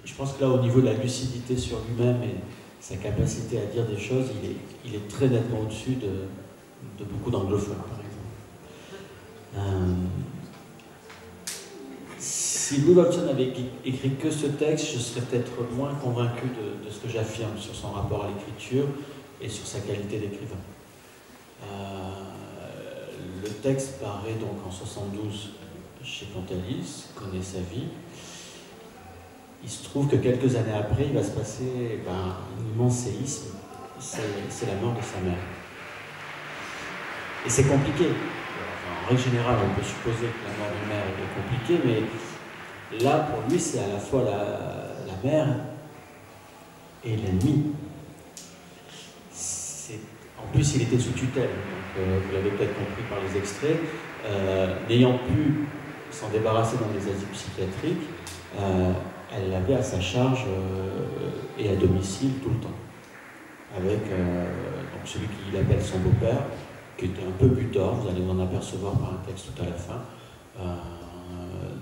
je pense que là, au niveau de la lucidité sur lui-même et sa capacité à dire des choses, il est très nettement au-dessus de beaucoup d'anglophones, par exemple. Si Louis Wolfson avait écrit que ce texte, je serais peut-être moins convaincu de ce que j'affirme sur son rapport à l'écriture et sur sa qualité d'écrivain. Le texte paraît donc en 72 chez Pontalis, connaît sa vie. Il se trouve que quelques années après, il va se passer un immense séisme, c'est la mort de sa mère. Et c'est compliqué. En règle générale, on peut supposer que la mort d'une mère est compliquée, mais là, pour lui, c'est à la fois la mère et l'ennemi. En plus, il était sous tutelle, donc vous l'avez peut-être compris par les extraits. N'ayant pu s'en débarrasser dans des asiles psychiatriques, elle l'avait à sa charge et à domicile tout le temps. Avec donc celui qu'il appelle son beau-père, qui était un peu butor, vous allez vous en apercevoir par un texte tout à la fin.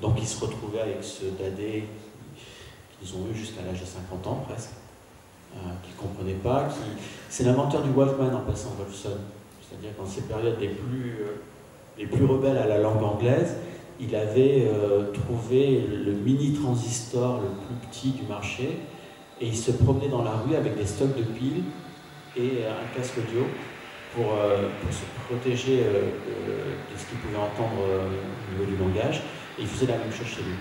Donc il se retrouvait avec ce dadé qu'ils ont eu jusqu'à l'âge de 50 ans presque, qu'il ne comprenait pas. C'est l'inventeur du Walkman en passant, Wolfson. C'est-à-dire dans ces périodes les plus rebelles à la langue anglaise, il avait trouvé le mini transistor le plus petit du marché et il se promenait dans la rue avec des stocks de piles et un casque audio pour se protéger de ce qu'il pouvait entendre au niveau du langage, et il faisait la même chose chez lui.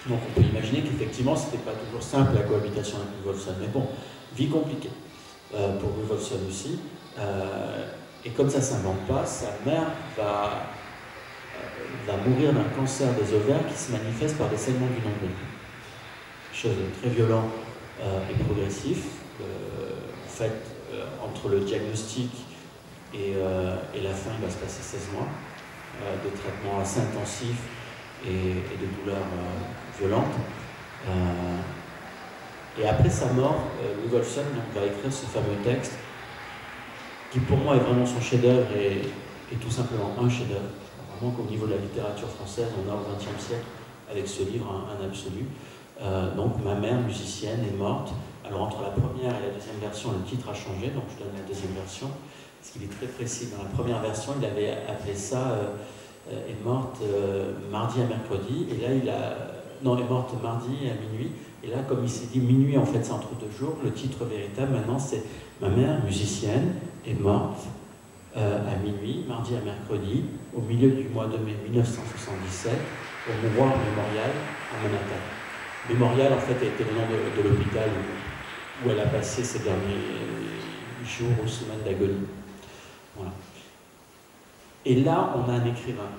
Donc on peut imaginer qu'effectivement c'était pas toujours simple la cohabitation avec Louis Wolfson, mais bon, vie compliquée pour Louis Wolfson aussi, et comme ça ne s'invente pas, sa mère va mourir d'un cancer des ovaires qui se manifeste par des saignements du nombril. Chose très violent et progressif. En fait, entre le diagnostic et la fin, il va se passer 16 mois de traitements assez intensifs et de douleurs violentes. Et après sa mort, Louis Wolfson va écrire ce fameux texte qui pour moi est vraiment son chef-d'œuvre et tout simplement un chef-d'œuvre. Vraiment qu'au niveau de la littérature française, on a au XXe siècle avec ce livre un absolu. Donc ma mère musicienne est morte. Alors entre la première et la deuxième version, le titre a changé, donc je donne la deuxième version, parce qu'il est très précis. Dans la première version, il avait appelé ça est morte mardi à mercredi, et là est morte mardi à minuit, et là comme il s'est dit minuit en fait c'est entre deux jours, le titre véritable maintenant c'est ma mère musicienne est morte à minuit, mardi à mercredi, au milieu du mois de mai 1977, au War Memorial à Manhattan. Memorial en fait a été le nom de l'hôpital où elle a passé ses derniers jours ou semaines d'agonie. Voilà. Et là, on a un écrivain,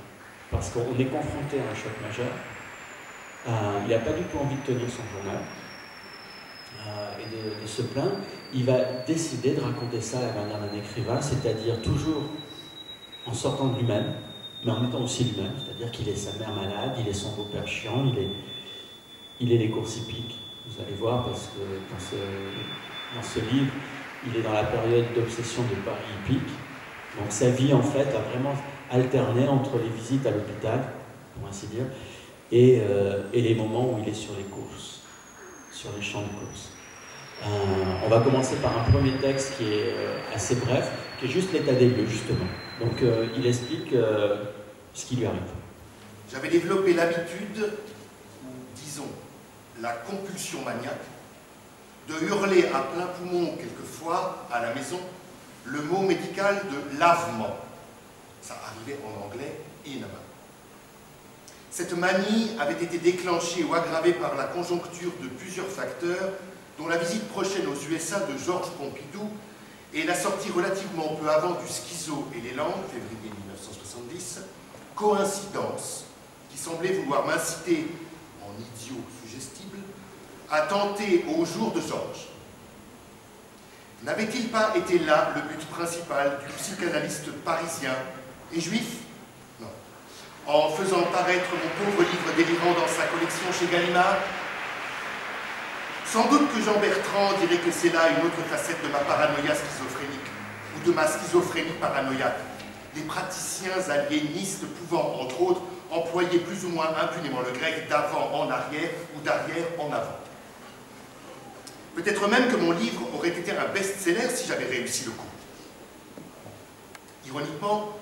parce qu'on est confronté à un choc majeur. Il n'a pas du tout envie de tenir son journal et de se plaindre. Il va décider de raconter ça à la manière d'un écrivain, c'est-à-dire toujours en sortant de lui-même, mais en étant aussi lui-même, c'est-à-dire qu'il est sa mère malade, il est son beau-père chiant, il est les courses hippiques. Vous allez voir, parce que dans ce livre, il est dans la période d'obsession de Paris hippique. Donc sa vie, en fait, a vraiment alterné entre les visites à l'hôpital, pour ainsi dire, et les moments où il est sur les courses, sur les champs de courses. On va commencer par un premier texte qui est assez bref, qui est juste l'état des lieux, justement. Donc il explique ce qui lui arrive. J'avais développé l'habitude, ou disons, la compulsion maniaque, de hurler à plein poumon quelquefois à la maison le mot médical de lavement. Ça arrivait en anglais énormément. Cette manie avait été déclenchée ou aggravée par la conjoncture de plusieurs facteurs, dont la visite prochaine aux USA de Georges Pompidou et la sortie relativement peu avant du Schizo et les langues, février 1970, coïncidence qui semblait vouloir m'inciter, en idiot suggestible, à tenter au jour de Georges. N'avait-il pas été là le but principal du psychanalyste parisien et juif? Non. En faisant paraître mon pauvre livre délirant dans sa collection chez Gallimard? Sans doute que Jean Bertrand dirait que c'est là une autre facette de ma paranoïa schizophrénique, ou de ma schizophrénie paranoïaque, des praticiens aliénistes pouvant, entre autres, employer plus ou moins impunément le grec d'avant en arrière ou d'arrière en avant. Peut-être même que mon livre aurait été un best-seller si j'avais réussi le coup. Ironiquement,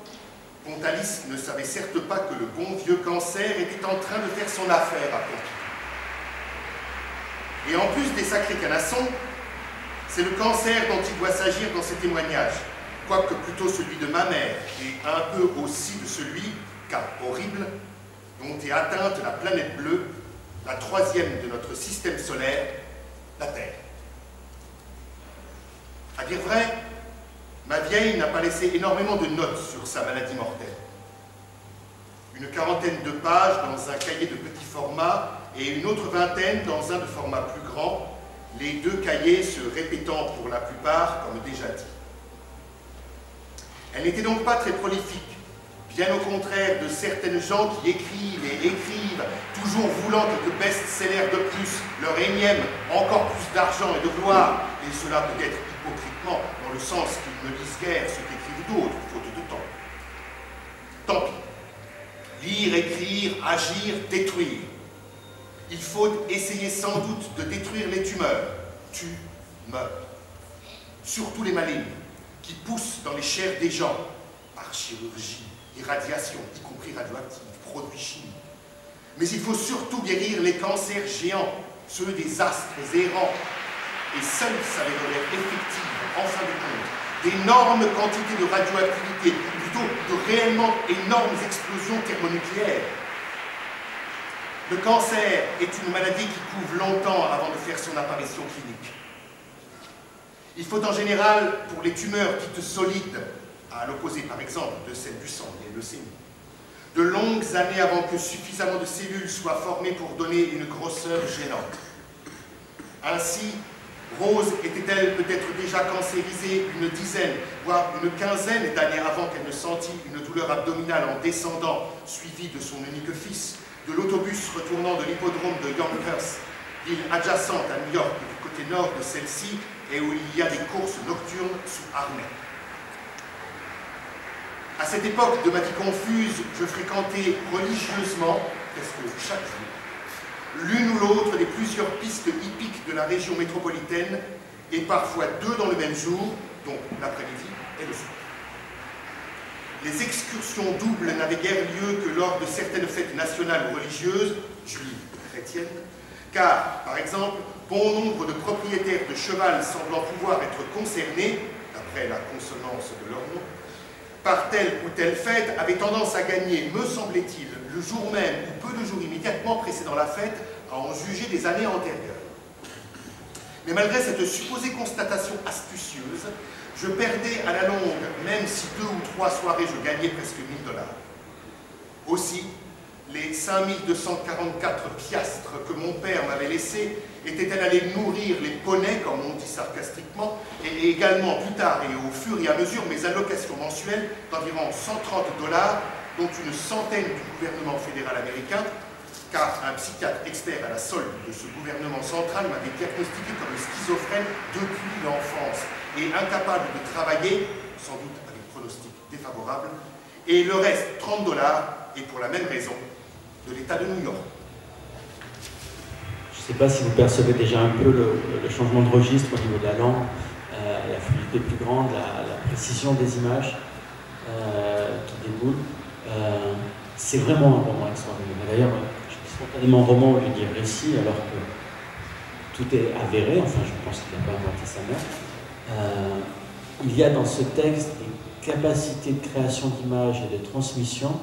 Pontalis ne savait certes pas que le bon vieux cancer était en train de faire son affaire à Pompidou. Et en plus des sacrés canassons, c'est le cancer dont il doit s'agir dans ces témoignages, quoique plutôt celui de ma mère, et un peu aussi de celui, cas horrible, dont est atteinte la planète bleue, la troisième de notre système solaire, la Terre. À dire vrai, ma vieille n'a pas laissé énormément de notes sur sa maladie mortelle. Une quarantaine de pages dans un cahier de petit format et une autre vingtaine dans un de format plus grand, les deux cahiers se répétant pour la plupart comme déjà dit. Elle n'était donc pas très prolifique, bien au contraire de certaines gens qui écrivent et écrivent, toujours voulant quelques best-sellers de plus, leur énième encore plus d'argent et de gloire, et cela peut-être hypocritement, dans le sens qu'ils ne lisent guère ce qu'écrivent d'autres, faute de temps. Tant pis. Lire, écrire, agir, détruire. Il faut essayer sans doute de détruire les tumeurs. Tumeurs. Surtout les malignes, qui poussent dans les chairs des gens, par chirurgie, irradiation, y compris radioactive, produits chimiques. Mais il faut surtout guérir les cancers géants, ceux des astres errants. Et seule s'avérerait effective, en fin de compte, d'énormes quantités de radioactivité, plutôt de réellement énormes explosions thermonucléaires. Le cancer est une maladie qui couve longtemps avant de faire son apparition clinique. Il faut en général, pour les tumeurs dites solides, à l'opposé par exemple de celles du sang, les leucémies, de longues années avant que suffisamment de cellules soient formées pour donner une grosseur gênante. Ainsi, Rose était-elle peut-être déjà cancérisée une dizaine, voire une quinzaine d'années avant qu'elle ne sentît une douleur abdominale en descendant, suivie de son unique fils, de l'autobus retournant de l'hippodrome de Yonkers, ville adjacente à New York, du côté nord de celle-ci, et où il y a des courses nocturnes sous harnais. À cette époque de ma vie confuse, je fréquentais religieusement, presque chaque jour, l'une ou l'autre des plusieurs pistes hippiques de la région métropolitaine, et parfois deux dans le même jour, donc l'après-midi et le soir. Les excursions doubles n'avaient guère lieu que lors de certaines fêtes nationales ou religieuses, juives ou chrétiennes, car, par exemple, bon nombre de propriétaires de cheval semblant pouvoir être concernés, d'après la consonance de leur nom, par telle ou telle fête, avaient tendance à gagner, me semblait-il, le jour même ou peu de jours immédiatement précédant la fête, à en juger des années antérieures. Mais malgré cette supposée constatation astucieuse, je perdais à la longue, même si 2 ou 3 soirées je gagnais presque $1000. Aussi, les 5244 piastres que mon père m'avait laissés étaient-elles allées nourrir les poneys, comme on dit sarcastiquement, et également plus tard et au fur et à mesure mes allocations mensuelles d'environ $130, dont une centaine du gouvernement fédéral américain, car un psychiatre expert à la solde de ce gouvernement central m'avait diagnostiqué comme schizophrène depuis l'enfance et incapable de travailler, sans doute avec pronostic défavorable, et le reste, $30, et pour la même raison, de l'État de New York. Je ne sais pas si vous percevez déjà un peu le changement de registre au niveau de la langue, la fluidité plus grande, la précision des images qui déboulent. C'est vraiment un roman extraordinaire. D'ailleurs, je dis spontanément roman au lieu de dire récit, alors que tout est avéré, enfin je pense qu'il n'a pas inventé sa mère. Il y a dans ce texte des capacités de création d'images et de transmission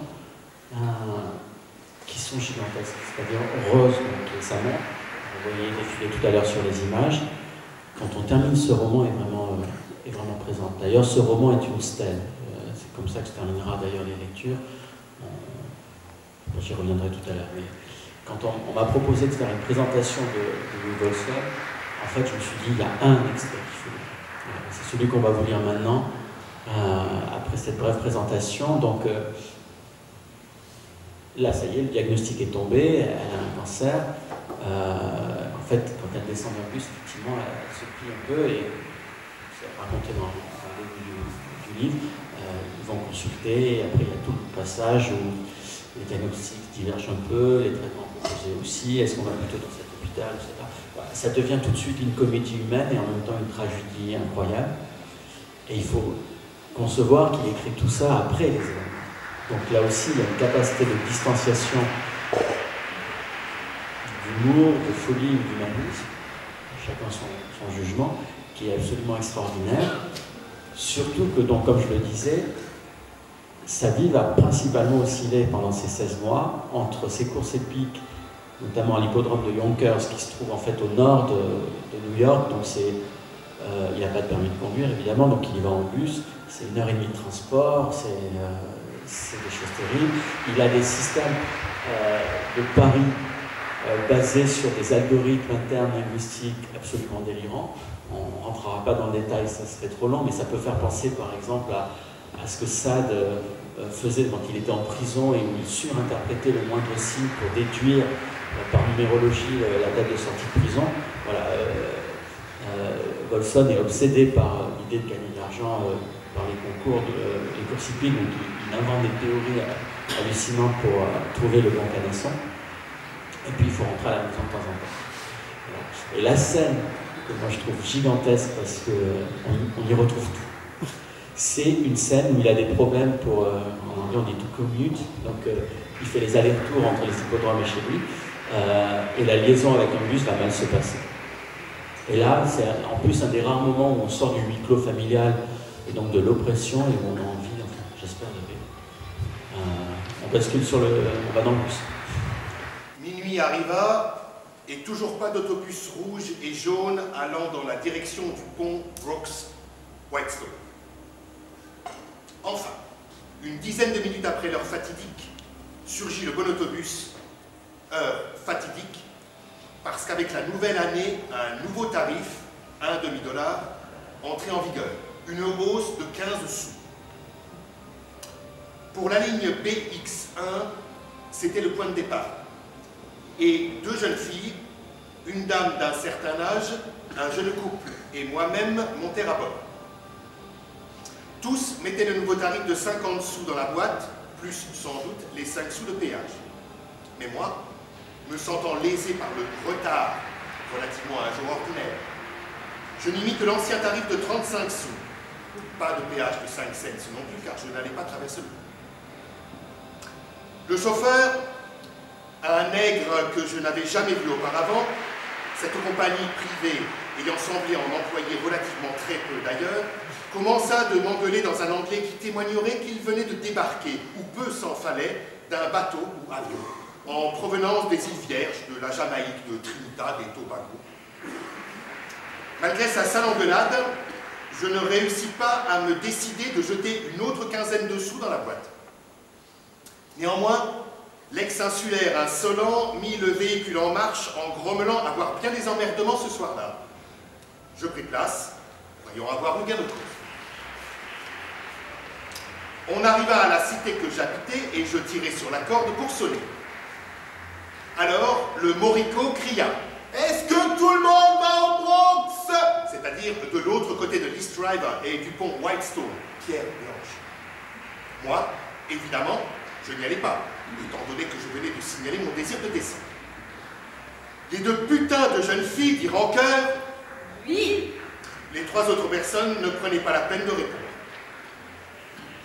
qui sont gigantesques. C'est-à-dire Rose, qui est sa mère, vous voyez défiler tout à l'heure sur les images, quand on termine ce roman est vraiment présente. D'ailleurs, ce roman est une stèle. C'est comme ça que se terminera d'ailleurs les lectures. J'y reviendrai tout à l'heure. Mais quand on m'a proposé de faire une présentation de Louis Bolsor, en fait, je me suis dit, il y a un extrait qu'il faut lire. C'est celui qu'on va vous lire maintenant, après cette brève présentation. Donc, là, ça y est, le diagnostic est tombé, elle a un cancer. En fait, quand elle descend d'un bus, effectivement, elle se plie un peu, et c'est raconté dans le début du livre. Ils vont consulter, et après, il y a tout le passage où les diagnostics divergent un peu, les traitements proposés aussi. Est-ce qu'on va plutôt dans cette l'hôpital, etc. Voilà, ça devient tout de suite une comédie humaine et en même temps une tragédie incroyable. Et il faut concevoir qu'il écrit tout ça après les événements. Donc là aussi, il y a une capacité de distanciation d'humour, de folie ou d'humanisme, chacun son jugement, qui est absolument extraordinaire. Surtout que, donc, comme je le disais, sa vie va principalement osciller pendant ces 16 mois entre ses courses épiques, notamment à l'hippodrome de Yonkers, qui se trouve en fait au nord de New York. Donc il n'a pas de permis de conduire, évidemment, donc il y va en bus. C'est 1h30 de transport, c'est des choses terribles. Il a des systèmes de paris basés sur des algorithmes internes linguistiques absolument délirants. On ne rentrera pas dans le détail, ça serait trop long, mais ça peut faire penser par exemple à ce que Sade faisait quand il était en prison et où il surinterprétait le moindre signe pour déduire par numérologie la date de sortie de prison. Voilà, Wolfson est obsédé par l'idée de gagner de l'argent par les concours, les courses hippiques, donc il invente des théories hallucinantes pour trouver le bon canasson. Et puis il faut rentrer à la maison de temps en temps. Voilà. Et la scène que moi je trouve gigantesque parce qu'on y retrouve tout. C'est une scène où il a des problèmes pour, en anglais on dit to commute, donc il fait les allers-retours entre les hippodromes et chez lui, et la liaison avec un bus va mal se passer. Et là, c'est en plus un des rares moments où on sort du huis clos familial et donc de l'oppression et où on a envie, enfin, j'espère, de rire. On bascule on va dans le bus. Minuit arriva et toujours pas d'autobus rouge et jaune allant dans la direction du pont Brooks-Whitestone. Enfin, une dizaine de minutes après l'heure fatidique, surgit le bon autobus, heure fatidique, parce qu'avec la nouvelle année, un nouveau tarif, $1,50, entrait en vigueur, une hausse de 15 sous. Pour la ligne BX1, c'était le point de départ. Et deux jeunes filles, une dame d'un certain âge, un jeune couple et moi-même montèrent à bord. Tous mettaient le nouveau tarif de 50 sous dans la boîte, plus sans doute les 5 sous de péage. Mais moi, me sentant lésé par le retard relativement à un jour ordinaire, je n'y mis que l'ancien tarif de 35 sous. Pas de péage de 5 cents non plus, car je n'allais pas traverser le pont. Le chauffeur, un nègre que je n'avais jamais vu auparavant, cette compagnie privée ayant semblé en employer relativement très peu d'ailleurs, commença de m'engueuler dans un anglais qui témoignerait qu'il venait de débarquer, ou peu s'en fallait, d'un bateau ou avion, en provenance des îles Vierges, de la Jamaïque, de Trinidad et Tobago. Malgré sa sale engueulade, je ne réussis pas à me décider de jeter une autre quinzaine de sous dans la boîte. Néanmoins, l'ex-insulaire insolent mit le véhicule en marche en grommelant avoir bien des emmerdements ce soir-là. Je pris place, voyons avoir eu gain de cause. On arriva à la cité que j'habitais et je tirai sur la corde pour sonner. Alors, le moricaud cria « Est-ce que tout le monde va au Bronx ?» C'est-à-dire de l'autre côté de l'East River et du pont Whitestone, pierre blanche. Moi, évidemment, je n'y allais pas, étant donné que je venais de signaler mon désir de descendre. Les deux putains de jeunes filles dirent en chœur « Oui !» Les trois autres personnes ne prenaient pas la peine de répondre.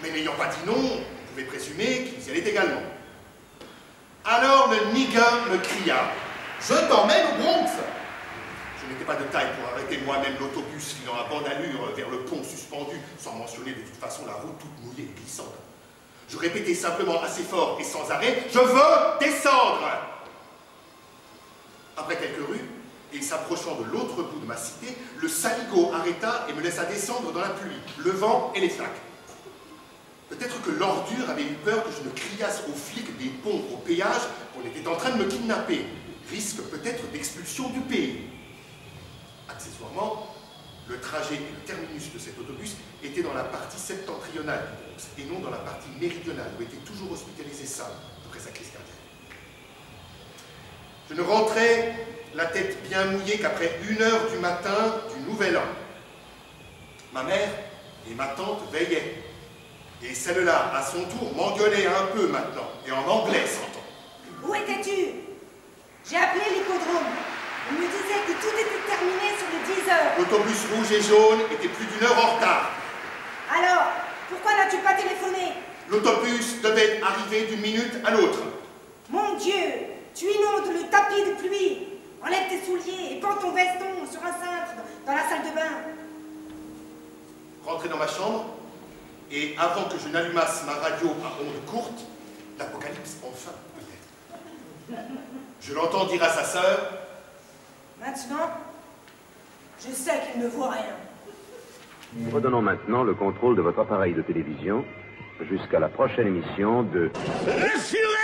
Mais n'ayant pas dit non, on pouvait présumer qu'ils y allaient également. Alors le nigger me cria « Je t'emmène au Bronx !» Je n'étais pas de taille pour arrêter moi-même l'autobus filant à bande allure vers le pont suspendu, sans mentionner de toute façon la route toute mouillée et glissante. Je répétais simplement assez fort et sans arrêt « Je veux descendre !» Après quelques rues, et s'approchant de l'autre bout de ma cité, le saligo arrêta et me laissa descendre dans la pluie, le vent et les flaques. Peut-être que l'ordure avait eu peur que je ne criasse aux flics des ponts au péage qu'on était en train de me kidnapper. Risque peut-être d'expulsion du pays. Accessoirement, le trajet et le terminus de cet autobus étaient dans la partie septentrionale du Bronx et non dans la partie méridionale où était toujours hospitalisé Sam après sa crise cardiaque. Je ne rentrais la tête bien mouillée qu'après 1h du matin du Nouvel An. Ma mère et ma tante veillaient. Et celle-là, à son tour, m'engueulait un peu maintenant, et en anglais, s'entend. Où étais-tu? J'ai appelé l'hippodrome. On me disait que tout était terminé sur les 10 heures. L'autobus rouge et jaune était plus d'1 heure en retard. Alors, pourquoi n'as-tu pas téléphoné? L'autobus devait arriver d'une minute à l'autre. Mon Dieu, tu inondes le tapis de pluie. Enlève tes souliers et pends ton veston sur un cintre dans la salle de bain. Rentré dans ma chambre, et avant que je n'allumasse ma radio à ondes courtes, l'apocalypse enfin, peut-être. Je l'entends dire à sa sœur: Maintenant, je sais qu'il ne vaut rien. Redonnons maintenant le contrôle de votre appareil de télévision jusqu'à la prochaine émission de... Assurez-moi,